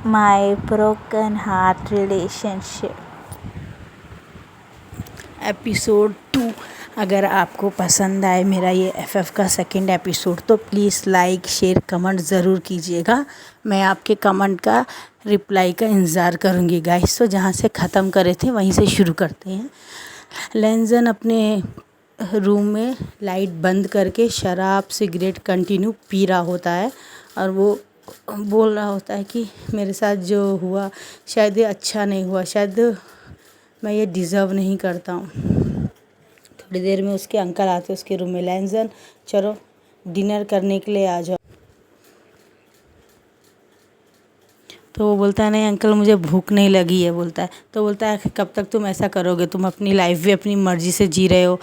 My broken heart relationship. Episode 2। अगर आपको पसंद आए मेरा ये एफएफ का सेकंड एपिसोड तो प्लीज़ लाइक शेयर कमेंट ज़रूर कीजिएगा। मैं आपके कमेंट का रिप्लाई का इंतज़ार करूँगी गाइस। तो जहाँ से ख़त्म करे थे वहीं से शुरू करते हैं। लेंजन अपने रूम में लाइट बंद करके शराब सिगरेट कंटिन्यू पी रहा होता है और वो बोल रहा होता है कि मेरे साथ जो हुआ शायद ये अच्छा नहीं हुआ, शायद मैं ये डिज़र्व नहीं करता हूँ। थोड़ी देर में उसके अंकल आते उसके रूम में। लेंजन, चलो डिनर करने के लिए आ जाओ। तो वो बोलता है नहीं अंकल मुझे भूख नहीं लगी है बोलता है। तो बोलता है कब तक तुम ऐसा करोगे, तुम अपनी लाइफ भी अपनी मर्ज़ी से जी रहे हो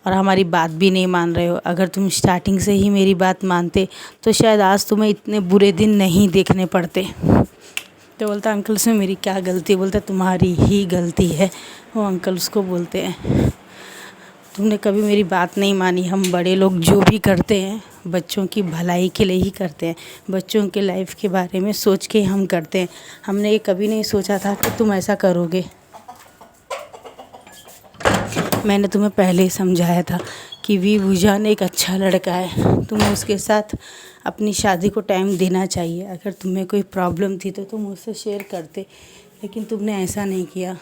और हमारी बात भी नहीं मान रहे हो। अगर तुम स्टार्टिंग से ही मेरी बात मानते तो शायद आज तुम्हें इतने बुरे दिन नहीं देखने पड़ते। तो बोलता है अंकल उसमें मेरी क्या गलती है। बोलता है तुम्हारी ही गलती है। वो अंकल उसको बोलते हैं तुमने कभी मेरी बात नहीं मानी। हम बड़े लोग जो भी करते हैं बच्चों की भलाई के लिए ही करते हैं, बच्चों के लाइफ के बारे में सोच के हम करते हैं। हमने ये कभी नहीं सोचा था कि तुम ऐसा करोगे। मैंने तुम्हें पहले ही समझाया था कि विभूषण एक अच्छा लड़का है, तुम्हें उसके साथ अपनी शादी को टाइम देना चाहिए। अगर तुम्हें कोई प्रॉब्लम थी तो तुम उससे शेयर करते, लेकिन तुमने ऐसा नहीं किया।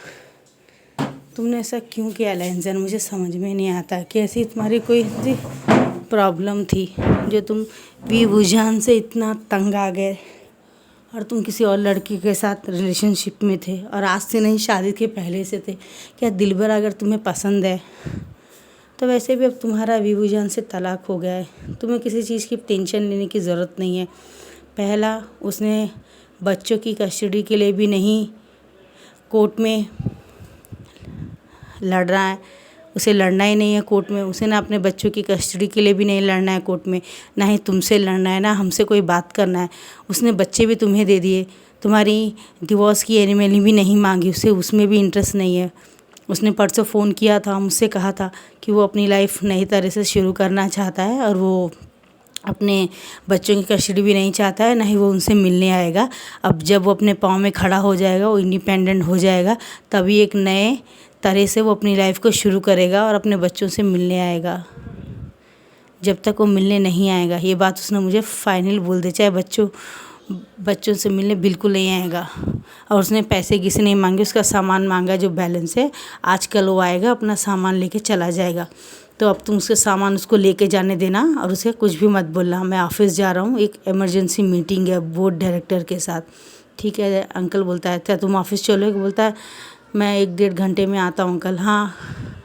तुमने ऐसा क्यों किया लेंजन, मुझे समझ में नहीं आता कि ऐसी तुम्हारी कोई प्रॉब्लम थी जो तुम विभूषण से इतना तंग आ गए और तुम किसी और लड़की के साथ रिलेशनशिप में थे और आज से नहीं शादी के पहले से थे। क्या दिलबर अगर तुम्हें पसंद है तो वैसे भी अब तुम्हारा विभूषण से तलाक हो गया है, तुम्हें किसी चीज़ की टेंशन लेने की ज़रूरत नहीं है। पहला उसने बच्चों की कस्टडी के लिए भी नहीं कोर्ट में लड़ रहा है, उसे लड़ना ही नहीं है कोर्ट में। उसे ना अपने बच्चों की कस्टडी के लिए भी नहीं लड़ना है कोर्ट में, ना ही तुमसे लड़ना है, ना हमसे कोई बात करना है। उसने बच्चे भी तुम्हें दे दिए, तुम्हारी डिवोर्स की एलिमनी भी नहीं मांगी, उसे उसमें भी इंटरेस्ट नहीं है। उसने परसों फ़ोन किया था, मुझसे कहा था कि वो अपनी लाइफ नई तरह से शुरू करना चाहता है और वो अपने बच्चों की कस्टडी भी नहीं चाहता है, ना ही वो उनसे मिलने आएगा। अब जब वो अपने पाँव में खड़ा हो जाएगा, वो इंडिपेंडेंट हो जाएगा, तभी एक नए तरह से वो अपनी लाइफ को शुरू करेगा और अपने बच्चों से मिलने आएगा। जब तक वो मिलने नहीं आएगा, ये बात उसने मुझे फाइनल बोल दी, चाहे बच्चों से मिलने बिल्कुल नहीं आएगा। और उसने पैसे किसी नहीं मांगे, उसका सामान मांगा जो बैलेंस है। आजकल वो आएगा अपना सामान लेके चला जाएगा। तो अब तुम उसके सामान उसको लेके जाने देना और उसे कुछ भी मत बोलना। मैं ऑफिस जा रहा हूँ, एक इमरजेंसी मीटिंग है बोर्ड डायरेक्टर के साथ। ठीक है अंकल बोलता है क्या तुम ऑफिस चलोगे। बोलता है मैं 1-1.5 घंटे में आता हूँ अंकल। हाँ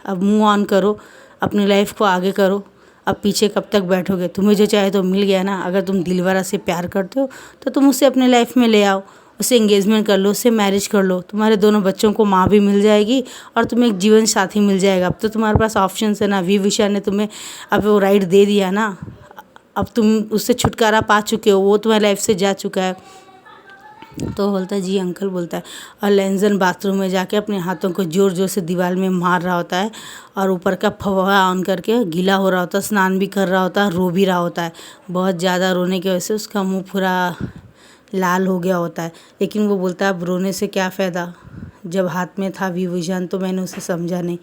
अब मूव ऑन करो, अपनी लाइफ को आगे करो, अब पीछे कब तक बैठोगे। तुम्हें जो चाहे तो मिल गया ना। अगर तुम दिलवारा से प्यार करते हो तो तुम उसे अपने लाइफ में ले आओ, उससे एंगेजमेंट कर लो, उससे मैरिज कर लो। तुम्हारे दोनों बच्चों को माँ भी मिल जाएगी और तुम्हें एक जीवन साथी मिल जाएगा। अब तो तुम्हारे पास ऑप्शन है ना, विभूषण ने तुम्हें अब वो राइट दे दिया ना। अब तुम उससे छुटकारा पा चुके हो, वो तुम्हारी लाइफ से जा चुका है। तो बोलता है जी अंकल बोलता है। और लेंजन बाथरूम में जाके अपने हाथों को ज़ोर ज़ोर से दीवार में मार रहा होता है और ऊपर का फव्वारा ऑन करके गीला हो रहा होता है, स्नान भी कर रहा होता है, रो भी रहा होता है। बहुत ज़्यादा रोने की वजह से उसका मुंह पूरा लाल हो गया होता है। लेकिन वो बोलता है अब रोने से क्या फ़ायदा, जब हाथ में था विभूषण तो मैंने उसे समझा नहीं,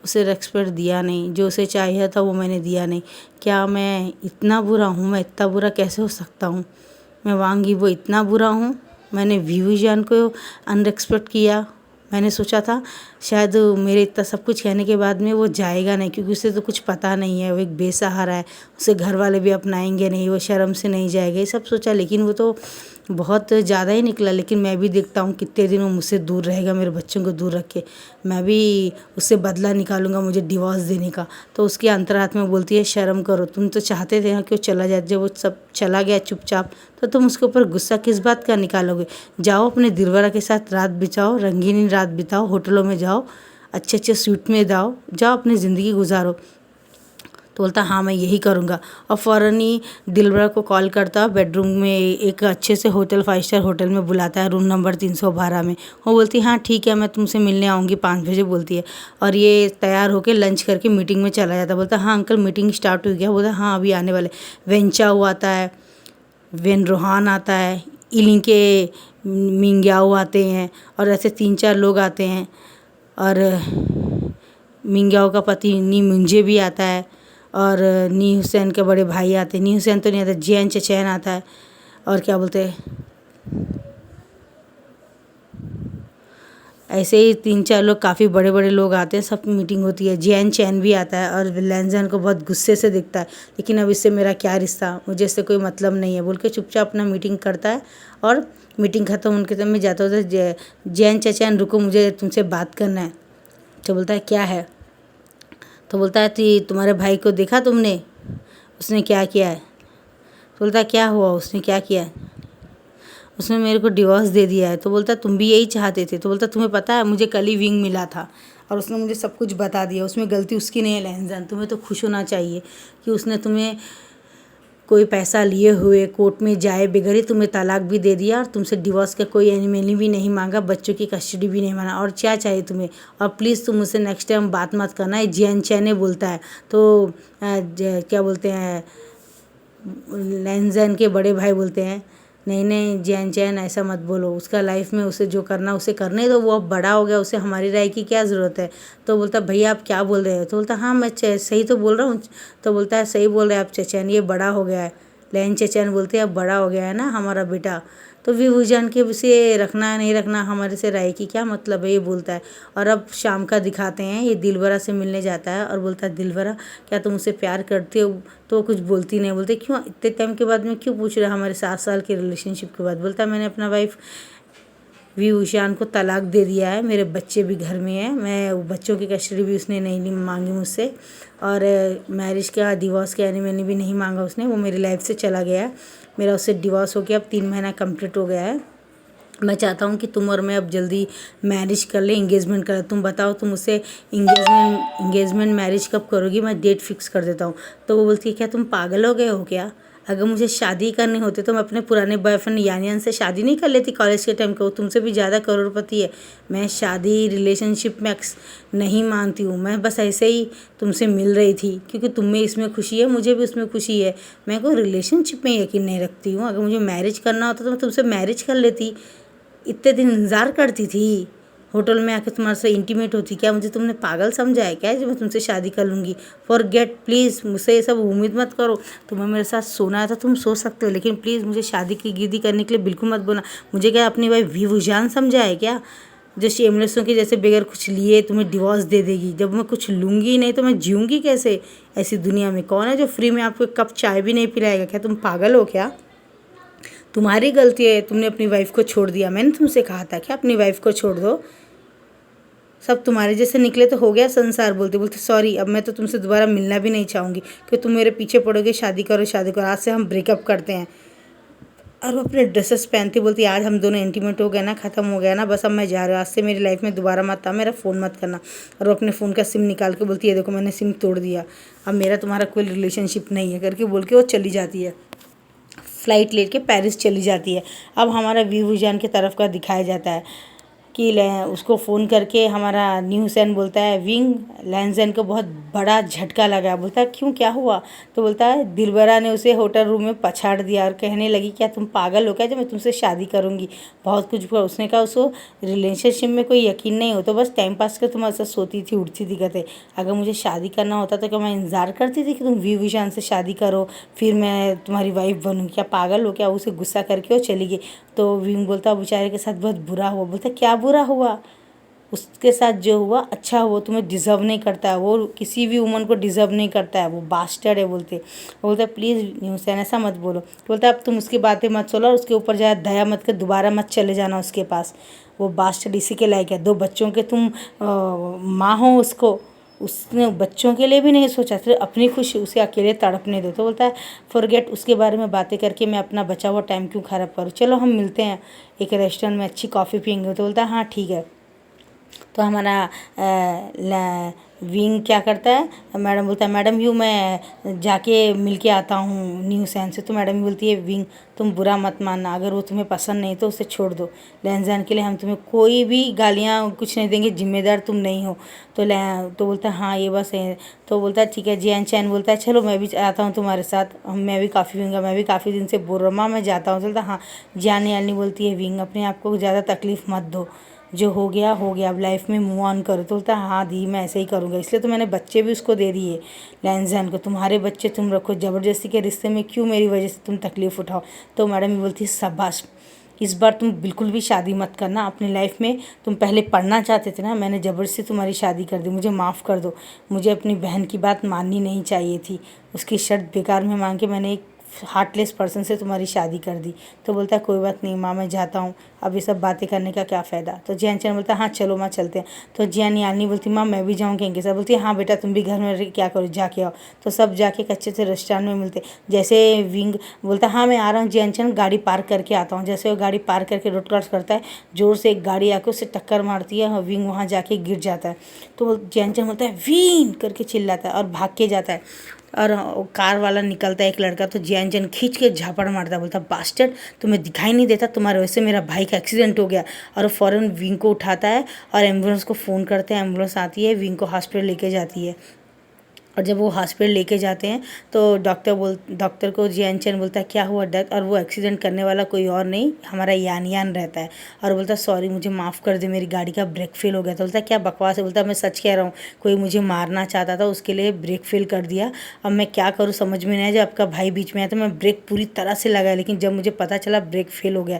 उसे रेस्पेक्ट दिया नहीं, जो उसे चाहिए था वो मैंने दिया नहीं। क्या मैं इतना बुरा हूँ, मैं इतना बुरा कैसे हो सकता हूँ। मैं वांगी वो इतना बुरा हूँ। मैंने विभूषण को अनरेस्पेक्ट किया। मैंने सोचा था शायद मेरे इतना सब कुछ कहने के बाद में वो जाएगा नहीं, क्योंकि उसे तो कुछ पता नहीं है, वो एक बेसहारा है, उसे घर वाले भी अपनाएंगे नहीं, वो शर्म से नहीं जाएगा, ये सब सोचा। लेकिन वो तो बहुत ज़्यादा ही निकला। लेकिन मैं भी देखता हूँ कितने दिन वो मुझसे दूर रहेगा, मेरे बच्चों को दूर रख के। मैं भी उससे बदला निकालूंगा मुझे डिवोर्स देने का। तो उसके अंतरात्मा में बोलती है शर्म करो, तुम तो चाहते थे ना कि वो चला जाए। जब वो सब चला गया चुपचाप तो तुम उसके ऊपर गुस्सा किस बात का निकालोगे। जाओ अपने दिलवारा के साथ रात बिताओ, रंगीन रात बिताओ, होटलों में जाओ, अच्छे अच्छे सूट में जाओ, अपनी ज़िंदगी गुजारो। तो बोलता हाँ मैं यही करूँगा। और फ़ौरन ही दिलबर को कॉल करता, बेडरूम में एक अच्छे से होटल 5 स्टार होटल में बुलाता है, रूम नंबर 312 में। वो बोलती हाँ ठीक है मैं तुमसे मिलने आऊँगी 5 बजे बोलती है। और ये तैयार होकर लंच करके मीटिंग में चला जाता। बोलता हाँ अंकल मीटिंग स्टार्ट हो गया। बोलता हाँ अभी आने वाले। वेंचा आता है, वेन रोहान आता है, इलिंग के मिंग्याओ आते हैं और ऐसे 3-4 लोग आते हैं। और मिंग्याओ का पति नी मुंजे भी आता है और नी हुसैन के बड़े भाई आते हैं। नी हुसैन तो नहीं आता, जियान चचैन आता है। और क्या बोलते हैं, ऐसे ही 3-4 लोग काफ़ी बड़े बड़े लोग आते हैं, सब मीटिंग होती है। जियान चैन भी आता है और लैंजन को बहुत गुस्से से दिखता है, लेकिन अब इससे मेरा क्या रिश्ता, मुझे इससे कोई मतलब नहीं है बोल के चुपचाप अपना मीटिंग करता है। और मीटिंग ख़त्म होने के समय में जाता होता है, जियान चचैन रुको, मुझे तुमसे बात करना है। तो बोलता है क्या है? तो बोलता है तुम्हारे भाई को देखा तुमने, उसने क्या किया है? तो बोलता है क्या हुआ, उसने क्या किया है? उसने मेरे को डिवोर्स दे दिया है। तो बोलता तुम भी यही चाहते थे? तो बोलता तुम्हें पता है मुझे कल ही विंग मिला था और उसने मुझे सब कुछ बता दिया, उसमें गलती उसकी नहीं है लहनजान। तुम्हें तो खुश होना चाहिए कि उसने तुम्हें कोई पैसा लिए हुए कोर्ट में जाए बगैर ही तुम्हें तलाक भी दे दिया और तुमसे डिवोर्स का कोई एनिमली भी नहीं मांगा, बच्चों की कस्टडी भी नहीं मांगा। और क्या चाहिए तुम्हें? और प्लीज़ तुम मुझसे नेक्स्ट टाइम बात मत करना। ये जियान चैने बोलता है। तो क्या बोलते हैं, लैंजन के बड़े भाई बोलते हैं नहीं नहीं जियान चैन ऐसा मत बोलो, उसका लाइफ में उसे जो करना उसे करने दो, वो अब बड़ा हो गया, उसे हमारी राय की क्या ज़रूरत है। तो बोलता भैया आप क्या बोल रहे हो? तो बोलता हाँ मैं सही तो बोल रहा हूँ। तो बोलता है सही बोल रहे हैं आप चचैन, ये बड़ा हो गया है। लैन चचैन बोलते हैं अब बड़ा हो गया है ना हमारा बेटा, तो विभूजान के उसे रखना नहीं रखना हमारे से राय की क्या मतलब है, ये बोलता है। और अब शाम का दिखाते हैं, ये दिलबरा से मिलने जाता है और बोलता है दिलबरा क्या तुम उसे प्यार करती हो? तो कुछ बोलती नहीं। बोलते क्यों इतने टाइम के बाद में क्यों पूछ रहे हमारे 7 साल के रिलेशनशिप के बाद? बोलता है मैंने अपना वाइफ विभूषान को तलाक दे दिया है, मेरे बच्चे भी घर में हैं, मैं बच्चों की कस्टडी भी उसने नहीं मांगी मुझसे और मैरिज का डिवोर्स का मैंने भी नहीं मांगा उसने, वो मेरी लाइफ से चला गया है। मेरा उससे डिवोर्स हो गया, अब 3 महीना कंप्लीट हो गया है। मैं चाहता हूँ कि तुम और मैं अब जल्दी मैरिज कर ले, इंगेजमेंट कर ले। तुम बताओ तुम उससे इंगेजमेंट मैरिज कब करोगी? मैं डेट फिक्स कर देता हूँ। तो वो बोलती है क्या तुम पागल हो गए हो क्या? अगर मुझे शादी करनी होती तो मैं अपने पुराने बॉयफ्रेंड यानियन से शादी नहीं कर लेती कॉलेज के टाइम को? तुमसे भी ज़्यादा करोड़पति है। मैं शादी रिलेशनशिप में नहीं मानती हूँ, मैं बस ऐसे ही तुमसे मिल रही थी क्योंकि तुम्हें इसमें खुशी है, मुझे भी उसमें खुशी है। मैं कोई रिलेशनशिप में यकीन नहीं रखती हूँ। अगर मुझे मैरिज करना होता तो मैं तुमसे मैरिज कर लेती। इतने दिन इंतज़ार करती थी, होटल में आके तुम्हारे से इंटीमेट होती क्या? मुझे तुमने पागल समझा है क्या जो मैं तुमसे शादी कर लूँगी? फॉरगेट प्लीज़, मुझसे ये सब उम्मीद मत करो। तुम्हें मेरे साथ सोना है तो तुम सो सकते हो, लेकिन प्लीज़ मुझे शादी की गिरदी करने के लिए बिल्कुल मत बोलना। मुझे क्या अपनी वाइफ विभूजान समझा है क्या, जो शेमलेसों के जैसे बगैर कुछ लिए तुम्हें डिवोर्स दे देगी? जब मैं कुछ लूँगी ही नहीं तो मैं जीऊँगी कैसे? ऐसी दुनिया में कौन है जो फ्री में आपको एक कप चाय भी नहीं पिलाएगा? क्या तुम पागल हो क्या? तुम्हारी गलती है, तुमने अपनी वाइफ को छोड़ दिया। मैंने तुमसे कहा था क्या अपनी वाइफ को छोड़ दो? सब तुम्हारे जैसे निकले तो हो गया संसार। बोलते बोलते सॉरी, अब मैं तो तुमसे दोबारा मिलना भी नहीं चाहूँगी कि तुम मेरे पीछे पड़ोगे, शादी करो शादी करो, आज से हम ब्रेकअप करते हैं। और वो अपने ड्रेसेस पहनती बोलती आज हम दोनों इंटीमेट हो गए ना, ख़त्म हो गया ना, बस अब मैं जा रहा हूँ, आज से मेरी लाइफ में दोबारा मत आ, मेरा फ़ोन मत करना। और वो अपने फ़ोन का सिम निकाल के बोलती है देखो मैंने सिम तोड़ दिया, अब मेरा तुम्हारा कोई रिलेशनशिप नहीं है करके बोल के वो चली जाती है। फ़्लाइट लेके पेरिस चली जाती है। अब हमारा विभूजान की तरफ का दिखाया जाता है कि उसको फ़ोन करके हमारा न्यू हुसैन बोलता है विंग लैंजन को बहुत बड़ा झटका लगा। बोलता है क्यों क्या हुआ? तो बोलता है दिलबरा ने उसे होटल रूम में पछाड़ दिया और कहने लगी क्या तुम पागल हो क्या जब मैं तुमसे शादी करूँगी? बहुत कुछ हुआ। उसने कहा उसको रिलेशनशिप में कोई यकीन नहीं हो तो बस टाइम पास कर तुम्हारे साथ सोती थी उठती थी कहते। अगर मुझे शादी करना होता तो क्या मैं इंतज़ार करती थी कि तुम विभूषण से शादी करो फिर मैं तुम्हारी वाइफ बनूँ? क्या पागल हो क्या? उसे गुस्सा करके वो चली गई। तो विंग बोलता बेचारे के साथ बहुत बुरा हुआ। बोलता क्या बुरा हुआ? उसके साथ जो हुआ अच्छा हुआ, तुम्हें डिज़र्व नहीं करता है, वो किसी भी वुमन को डिज़र्व नहीं करता है, वो बास्टर्ड है। बोलता प्लीज़ न्यूसन ऐसा मत बोलो। बोलता अब तुम उसकी बातें मत सुनो और उसके ऊपर ज़्यादा दया मत कर, दोबारा मत चले जाना उसके पास, वो बास्टर्ड इसी के लायक है। 2 बच्चों के तुम माँ हो उसने बच्चों के लिए भी नहीं सोचा, फिर अपनी खुशी उसे अकेले तड़पने दो। तो बोलता है फॉरगेट, उसके बारे में बातें करके मैं अपना बचा हुआ टाइम क्यों ख़राब करूँ, चलो हम मिलते हैं एक रेस्टोरेंट में अच्छी कॉफ़ी पियेंगे। तो बोलता है हाँ ठीक है। तो हमारा विंग क्या करता है, मैडम बोलता है मैडम यू मैं जाके मिल के आता हूँ न्यू सैन से। तो मैडम बोलती है विंग तुम बुरा मत मानना, अगर वो तुम्हें पसंद नहीं तो उसे छोड़ दो, लैंजान के लिए हम तुम्हें कोई भी गालियाँ कुछ नहीं देंगे, जिम्मेदार तुम नहीं हो। तो बोलता है हाँ ये बस है। तो बोलता है ठीक है। जियान चैन बोलता है चलो मैं भी आता हूँ तुम्हारे साथ, मैं भी काफ़ी विंगा, मैं भी काफ़ी दिन से बोल रहा हूँ, माँ मैं जाता हूँ। चलता हाँ। जियान यानी बोलती है विंग अपने आप को ज़्यादा तकलीफ़ मत दो, जो हो गया अब लाइफ में मूव ऑन करो। तो बोलता है हाँ दी मैं ऐसे ही करूँगा, इसलिए तो मैंने बच्चे भी उसको दे दिए लैंजान को, तुम्हारे बच्चे तुम रखो, ज़बरदस्ती के रिश्ते में क्यों मेरी वजह से तुम तकलीफ़ उठाओ। तो मैडम भी बोलती है शाबाश, इस बार तुम बिल्कुल भी शादी मत करना अपनी लाइफ में, तुम पहले पढ़ना चाहते थे ना, मैंने ज़बरदस्ती तुम्हारी शादी कर दी, मुझे माफ़ कर दो, मुझे अपनी बहन की बात माननी नहीं चाहिए थी, उसकी शर्त बेकार में मान के मैंने एक हार्टलेस पर्सन से तुम्हारी शादी कर दी। तो बोलता है कोई बात नहीं माँ मैं जाता हूँ, अब ये सब बातें करने का क्या फ़ायदा। तो जियान चैन बोलता है हाँ चलो माँ चलते हैं। तो जियान यानी बोलती माँ मैं भी जाऊँगी इनके साथ। बोलती है हाँ बेटा तुम भी घर में रह के क्या करो, जाके आओ। तो सब जाके एक अच्छे से रेस्टोरेंट में मिलते। जैसे विंग बोलता है हाँ मैं आ रहा हूँ जियान चैन, गाड़ी पार्क करके आता हूँ। जैसे वो गाड़ी पार्क करके रोड क्रॉस करता है, ज़ोर से एक गाड़ी आके उससे टक्कर मारती है और विंग वहाँ जाके गिर जाता है। तो जियान चैन बोलता है विंग करके चिल्लाता है और भाग के जाता है, और कार वाला निकलता है एक लड़का। तो जियान चैन खींच के झापड़ मारता है, बोलता बास्टर्ड तुम्हें दिखाई नहीं देता, तुम्हारे वजह से मेरा भाई का एक्सीडेंट हो गया। और वो फ़ौरन विंग को उठाता है और एम्बुलेंस को फ़ोन करते हैं, एम्बुलेंस आती है, विंग को हॉस्पिटल लेके जाती है। और जब वो हॉस्पिटल लेके जाते हैं तो डॉक्टर को जियान चैन बोलता है क्या हुआ डेथ, और वो एक्सीडेंट करने वाला कोई और नहीं हमारा यान यान रहता है। और बोलता है सॉरी मुझे माफ़ कर दे, मेरी गाड़ी का ब्रेक फेल हो गया था। बोलता है क्या बकवास है। बोलता है मैं सच कह रहा हूँ, कोई मुझे मारना चाहता था उसके लिए ब्रेक फेल कर दिया, अब मैं क्या करूँ समझ में नहीं आया। जब आपका भाई बीच में आया तो मैं ब्रेक पूरी तरह से लगाया, लेकिन जब मुझे पता चला ब्रेक फेल हो गया,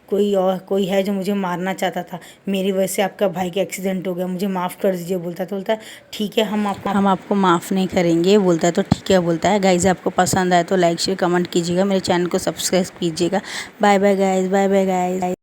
कोई है जो मुझे मारना चाहता था, मेरी वजह से आपका भाई का एक्सीडेंट हो गया, मुझे माफ़ कर दीजिए। बोलता है ठीक है हम आपको माफ़ नहीं करेंगे। बोलता है तो ठीक है। बोलता है गाइज़ आपको पसंद आए तो लाइक शेयर कमेंट कीजिएगा, मेरे चैनल को सब्सक्राइब कीजिएगा। Bye bye guys, bye bye guys.